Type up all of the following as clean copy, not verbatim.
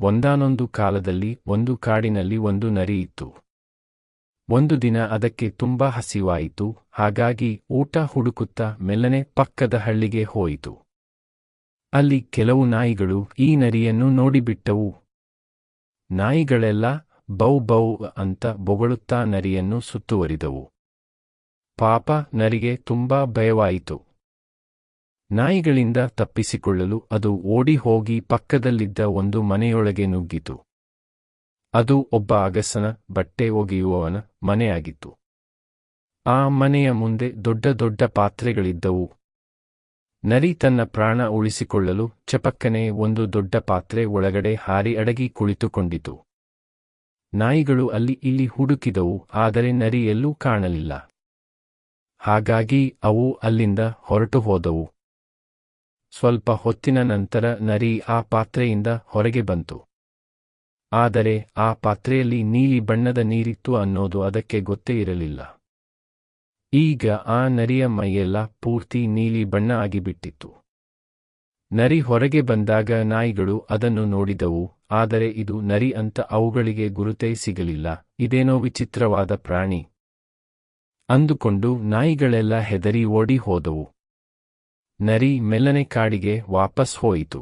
ಒಂದಾನೊಂದು ಕಾಲದಲ್ಲಿ ಒಂದು ಕಾಡಿನಲ್ಲಿ ಒಂದು ನರಿ ಇತ್ತು. ಒಂದು ದಿನ ಅದಕ್ಕೆ ತುಂಬಾ ಹಸಿವಾಯಿತು, ಹಾಗಾಗಿ ಊಟ ಹುಡುಕುತ್ತಾ ಮೆಲ್ಲನೆ ಪಕ್ಕದ ಹಳ್ಳಿಗೆ ಹೋಯಿತು. ಅಲ್ಲಿ ಕೆಲವು ನಾಯಿಗಳು ಈ ನರಿಯನ್ನು ನೋಡಿಬಿಟ್ಟವು. ನಾಯಿಗಳೆಲ್ಲ ಬೌ ಬೌ ಅಂತ ಬೊಗಳುತ್ತಾ ನರಿಯನ್ನು ಸುತ್ತುವರಿದವು. ಪಾಪ ನರಿಗೆ ತುಂಬಾ ಭಯವಾಯಿತು. ನಾಯಿಗಳಿಂದ ತಪ್ಪಿಸಿಕೊಳ್ಳಲು ಅದು ಓಡಿ ಹೋಗಿ ಪಕ್ಕದಲ್ಲಿದ್ದ ಒಂದು ಮನೆಯೊಳಗೆ ನುಗ್ಗಿತು. ಅದು ಒಬ್ಬ ಅಗಸನ ಬಟ್ಟೆ ಒಗೆಯುವವನ ಮನೆಯಾಗಿತ್ತು. ಆ ಮನೆಯ ಮುಂದೆ ದೊಡ್ಡ ದೊಡ್ಡ ಪಾತ್ರೆಗಳಿದ್ದವು. ನರಿ ತನ್ನ ಪ್ರಾಣ ಉಳಿಸಿಕೊಳ್ಳಲು ಚಪಕ್ಕನೆ ಒಂದು ದೊಡ್ಡ ಪಾತ್ರೆ ಒಳಗಡೆ ಹಾರಿ ಅಡಗಿ ಕುಳಿತುಕೊಂಡಿತು. ನಾಯಿಗಳು ಅಲ್ಲಿ ಇಲ್ಲಿ ಹುಡುಕಿದವು, ಆದರೆ ನರಿ ಎಲ್ಲೂ ಕಾಣಲಿಲ್ಲ. ಹಾಗಾಗಿ ಅವು ಅಲ್ಲಿಂದ ಹೊರಟು ಹೋದವು. ಸ್ವಲ್ಪ ಹೊತ್ತಿನ ನಂತರ ನರಿ ಆ ಪಾತ್ರೆಯಿಂದ ಹೊರಗೆ ಬಂತು. ಆದರೆ ಆ ಪಾತ್ರೆಯಲ್ಲಿ ನೀಲಿ ಬಣ್ಣದ ನೀರಿತ್ತು ಅನ್ನೋದು ಅದಕ್ಕೆ ಗೊತ್ತೇ ಇರಲಿಲ್ಲ. ಈಗ ಆ ನರಿಯ ಮೈಯೆಲ್ಲ ಪೂರ್ತಿ ನೀಲಿ ಬಣ್ಣ ಆಗಿಬಿಟ್ಟಿತ್ತು. ನರಿ ಹೊರಗೆ ಬಂದಾಗ ನಾಯಿಗಳು ಅದನ್ನು ನೋಡಿದವು, ಆದರೆ ಇದು ನರಿ ಅಂತ ಅವುಗಳಿಗೆ ಗುರುತೇ ಸಿಗಲಿಲ್ಲ. ಇದೇನೋ ವಿಚಿತ್ರವಾದ ಪ್ರಾಣಿ ಅಂದುಕೊಂಡು ನಾಯಿಗಳೆಲ್ಲ ಹೆದರಿ ಓಡಿ ಹೋದವು. ನರಿ ಮೆಲ್ಲನೆ ಕಾಡಿಗೆ ವಾಪಸ್ ಹೋಯಿತು.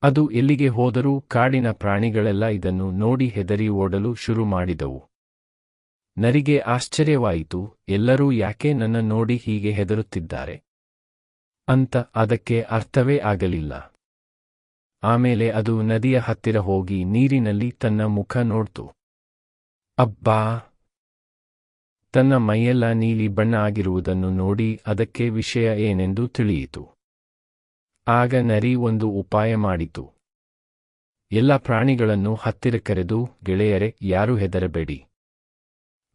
ಅದು ಎಲ್ಲಿಗೆ ಹೋದರೂ ಕಾಡಿನ ಪ್ರಾಣಿಗಳೆಲ್ಲ ಇದನ್ನು ನೋಡಿ ಹೆದರಿ ಓಡಲು ಶುರು ಮಾಡಿದವು. ನರಿಗೆ ಆಶ್ಚರ್ಯವಾಯಿತು, ಎಲ್ಲರೂ ಯಾಕೆ ನನ್ನ ನೋಡಿ ಹೀಗೆ ಹೆದರುತ್ತಿದ್ದಾರೆ ಅಂತ ಅದಕ್ಕೆ ಅರ್ಥವೇ ಆಗಲಿಲ್ಲ. ಆಮೇಲೆ ಅದು ನದಿಯ ಹತ್ತಿರ ಹೋಗಿ ನೀರಿನಲ್ಲಿ ತನ್ನ ಮುಖ ನೋಡ್ತು. ಅಬ್ಬಾ! ತನ್ನ ಮೈಯೆಲ್ಲ ನೀಲಿ ಬಣ್ಣ ಆಗಿರುವುದನ್ನು ನೋಡಿ ಅದಕ್ಕೆ ವಿಷಯ ಏನೆಂದು ತಿಳಿಯಿತು. ಆಗ ನರಿ ಒಂದು ಉಪಾಯ ಮಾಡಿತು. ಎಲ್ಲ ಪ್ರಾಣಿಗಳನ್ನು ಹತ್ತಿರ ಕರೆದು, ಗೆಳೆಯರೆ, ಯಾರೂ ಹೆದರಬೇಡಿ.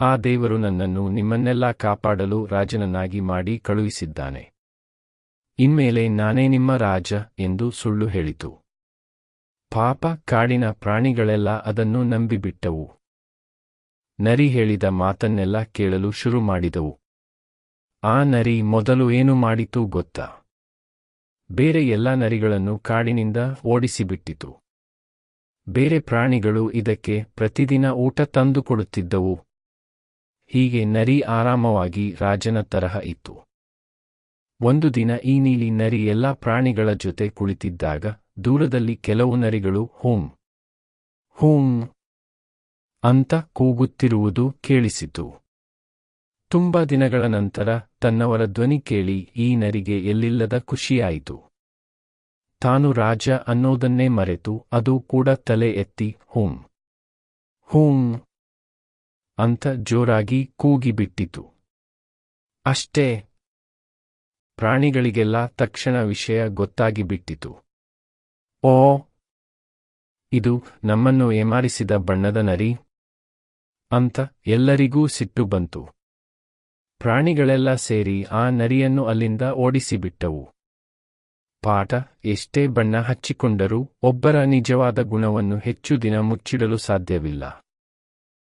ಆ ದೇವರು ನನ್ನನ್ನು ನಿಮ್ಮನ್ನೆಲ್ಲ ಕಾಪಾಡಲು ರಾಜನನ್ನಾಗಿ ಮಾಡಿ ಕಳುಹಿಸಿದ್ದಾನೆ. ಇನ್ಮೇಲೆ ನಾನೇ ನಿಮ್ಮ ರಾಜ ಎಂದು ಸುಳ್ಳು ಹೇಳಿತು. ಪಾಪ ಕಾಡಿನ ಪ್ರಾಣಿಗಳೆಲ್ಲ ಅದನ್ನು ನಂಬಿಬಿಟ್ಟವು. ನರಿ ಹೇಳಿದ ಮಾತನ್ನೆಲ್ಲ ಕೇಳಲು ಶುರು ಮಾಡಿದವು. ಆ ನರಿ ಮೊದಲು ಏನು ಮಾಡಿತು ಗೊತ್ತಾ? ಬೇರೆ ಎಲ್ಲ ನರಿಗಳನ್ನು ಕಾಡಿನಿಂದ ಓಡಿಸಿಬಿಟ್ಟಿತು. ಬೇರೆ ಪ್ರಾಣಿಗಳು ಇದಕ್ಕೆ ಪ್ರತಿದಿನ ಊಟ ತಂದು ಕೊಡುತ್ತಿದ್ದವು. ಹೀಗೆ ನರಿ ಆರಾಮವಾಗಿ ರಾಜನ ತರಹ ಇತ್ತು. ಒಂದು ದಿನ ಈ ನೀಲಿ ನರಿ ಎಲ್ಲ ಪ್ರಾಣಿಗಳ ಜೊತೆ ಕುಳಿತಿದ್ದಾಗ ದೂರದಲ್ಲಿ ಕೆಲವು ನರಿಗಳು ಹೂಂ ಹೂಂ ಅಂತ ಕೂಗುತ್ತಿರುವುದು ಕೇಳಿಸಿತು. ತುಂಬಾ ದಿನಗಳ ನಂತರ ತನ್ನವರ ಧ್ವನಿ ಕೇಳಿ ಈ ನರಿಗೆ ಎಲ್ಲಿಲ್ಲದ ಖುಷಿಯಾಯಿತು. ತಾನು ರಾಜ ಅನ್ನೋದನ್ನೇ ಮರೆತು ಅದು ಕೂಡ ತಲೆ ಎತ್ತಿ ಹೂಂ ಹೂಂ ಅಂತ ಜೋರಾಗಿ ಕೂಗಿಬಿಟ್ಟಿತು. ಅಷ್ಟೇ, ಪ್ರಾಣಿಗಳಿಗೆಲ್ಲ ತಕ್ಷಣ ವಿಷಯ ಗೊತ್ತಾಗಿಬಿಟ್ಟಿತು. ಓ, ಇದು ನಮ್ಮನ್ನು ಏಮಾರಿಸಿದ ಬಣ್ಣದ ನರಿ ಅಂತ ಎಲ್ಲರಿಗೂ ಸಿಟ್ಟು ಬಂತು. ಪ್ರಾಣಿಗಳೆಲ್ಲ ಸೇರಿ ಆ ನರಿಯನ್ನು ಅಲ್ಲಿಂದ ಓಡಿಸಿಬಿಟ್ಟವು. ಪಾಠ: ಎಷ್ಟೇ ಬಣ್ಣ ಹಚ್ಚಿಕೊಂಡರೂ ಒಬ್ಬರ ನಿಜವಾದ ಗುಣವನ್ನು ಹೆಚ್ಚು ದಿನ ಮುಚ್ಚಿಡಲು ಸಾಧ್ಯವಿಲ್ಲ.